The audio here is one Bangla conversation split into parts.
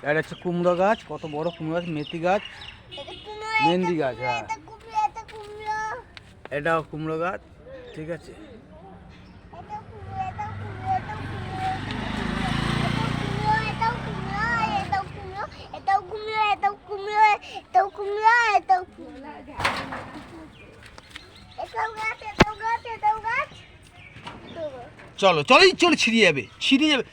এটা হচ্ছে কুমড়ো গাছ, কত বড় কুমড়ো গাছ, মেথি গাছ, মেহেন্দি গাছ। হ্যাঁ, এটাও কুমড়ো গাছ, ঠিক আছে। চলো চলো চলো, ছিঁড়ে যাবে, ছিঁড়ে যাবে।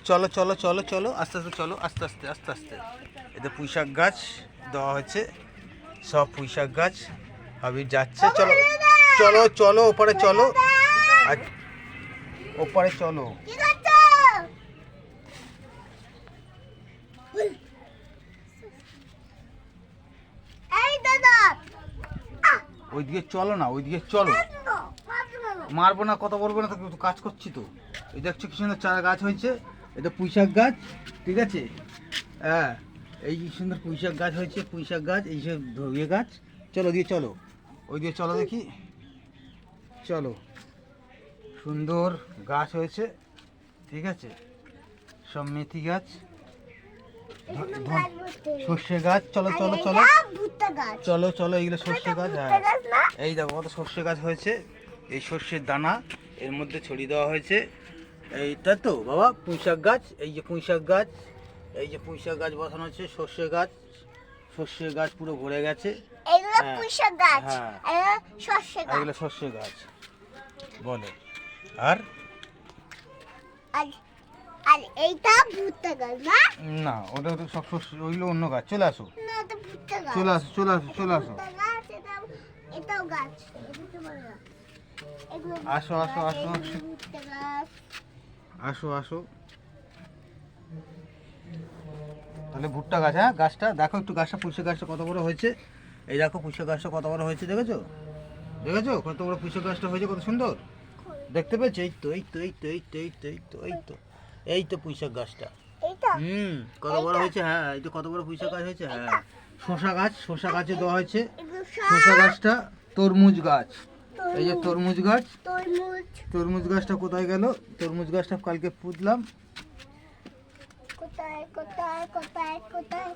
চলো চলো চলো চলো, আস্তে আস্তে চলো, আস্তে আস্তে আস্তে আস্তে। এতে পুঁইশাক গাছ দেওয়া হয়েছে, সব পুঁইশাক গাছ হাবির যাচ্ছে। চলো চলো চলো, ওপারে চলো, আর ওপারে চলো। ওইদিকে চলো না, ওইদিকে চলো। মারবো না, কথা বলবো না, তো কাজ করছি তো। এই দেখছো কি সুন্দর চারা গাছ হয়েছে, এটা পুঁইশাক গাছ, ঠিক আছে। হ্যাঁ, এই কি সুন্দর পুঁইশাক গাছ হয়েছে, পুঁইশাক গাছ, এই সব ইয়ে গাছ। চলো দিয়ে চলো, ওই দিয়ে চলো দেখি, চলো। সুন্দর গাছ হয়েছে, ঠিক আছে। সব মেথি গাছ, সর্ষে গাছ। চলো চলো চলো চলো চলো, এইগুলো সর্ষে গাছ। হ্যাঁ, এই দেখো কত সর্ষে গাছ হয়েছে। এই সর্ষের দানা এর মধ্যে ছড়িয়ে দেওয়া হয়েছে। এইটা তো বাবা পুঁইশাক গাছ, এই যে পুঁইশাক গাছ, এই যে পুঁইশাক গাছ বসানো হচ্ছে। সর্ষে গাছ, সর্ষে গাছ পুরো ভরে গেছে। এগুলো পুঁইশাক গাছ, আর সর্ষে গাছ, এগুলো সর্ষে গাছ বলে। আর আর এইটা ভুট্টা গাছ না? না, ওটা তো সব সর্ষে, ওইগুলো অন্য গাছ। চলে আসো, না এটা ভুট্টা গাছ। চলে আসো, চলে আসো, চলে আসো। ভুট্টা গাছ, এটাও গাছ। এটা তো বড় গাছ। এগুলো আসো আসো আসো আসো ভুট্টা গাছ। আসো আসো। তাহলে ভুট্টা গাছ, হ্যাঁ গাছটা দেখো একটু, গাছটা পুঁইশাক গাছটা কত বড় হয়েছে। এই দেখো পুঁইশাক গাছটা কত বড় হয়েছে, দেখেছো? দেখেছো কত বড় পুঁইশাক গাছটা হয়েছে, কত সুন্দর দেখতে পেয়েছো? এই তো এই তো এই তো এই তো এই তো এই তো এই তো এই তো পুঁইশাক গাছটা। এইটা কত বড় হয়েছে। হ্যাঁ, এই তো কত বড় পুঁইশাক গাছ হয়েছে। হ্যাঁ, শসা গাছ, শসা গাছে দেওয়া হয়েছে। এগুলো শসা গাছটা তরমুজ গাছ, এই যে তরমুজ গাছ। তরমুজ। তরমুজ গাছটা কোথায় গেল? তরমুজ গাছটা কালকে পুঁতলাম। কোথায় কোথায় কোথায় কোথায়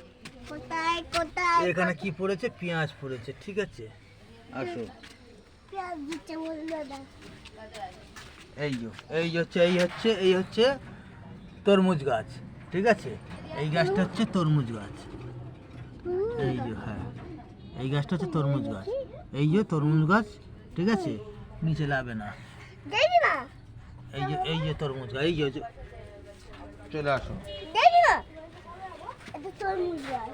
কোথায় কোথায়? এখানে কি পড়েছে? পেঁয়াজ পড়েছে, ঠিক আছে। আসো, পেঁয়াজ দিতে বললো না। এই যে এই হচ্ছে এই হচ্ছে এই হচ্ছে তরমুজ গাছ, ঠিক আছে। এই গাছটা হচ্ছে তরমুজ গাছ, এই যে। হ্যাঁ, এই গাছটা হচ্ছে তরমুজ গাছ, এই যে তরমুজ গাছ, ঠিক আছে। নিচে লাবে না, দেখি না, এই যে তরমুজ গাছ, এই যে। চলে আসো। দেখি না, এটা তরমুজ গাছ।